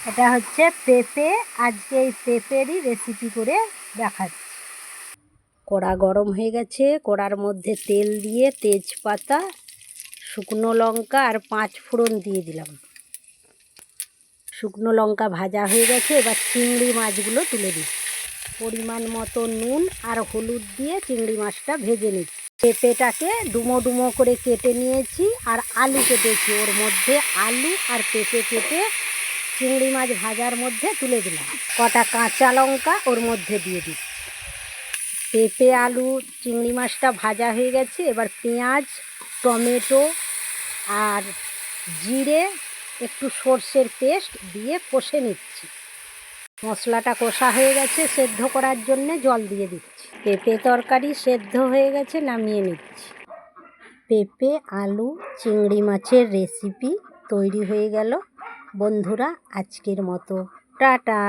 এটা হচ্ছে পেঁপে। আজকে এই পেঁপেরই রেসিপি করে দেখাচ্ছি। কড়া গরম হয়ে গেছে, কড়ার মধ্যে তেল দিয়ে তেজপাতা, শুকনো লঙ্কা আর 5 ফোড়ন দিয়ে দিলাম। শুকনো লঙ্কা ভাজা হয়ে গেছে, এবার চিংড়ি মাছগুলো তুলে দিই। পরিমাণ মতো নুন আর হলুদ দিয়ে চিংড়ি মাছটা ভেজে নিচ্ছি। পেঁপেটাকে ডুমো ডুমো করে কেটে নিয়েছি আর আলু কেটেছি, ওর মধ্যে আলু আর পেঁপে কেটে চিংড়ি মাছ ভাজার মধ্যে তুলে দিলাম। কটা কাঁচা লঙ্কা ওর মধ্যে দিয়ে দিই। পেঁপে আলু চিংড়ি মাছটা ভাজা হয়ে গেছে, এবার পেঁয়াজ, টমেটো আর জিরে, একটু সর্ষের পেস্ট দিয়ে কষে নিচ্ছি। মশলাটা কষা হয়ে গেছে, সেদ্ধ করার জন্যে জল দিয়ে দিচ্ছি। পেঁপে তরকারি সেদ্ধ হয়ে গেছে, নামিয়ে নিচ্ছি। পেঁপে আলু চিংড়ি মাছের রেসিপি তৈরি হয়ে গেল। বন্ধুরা, আজকের মতো টাটা।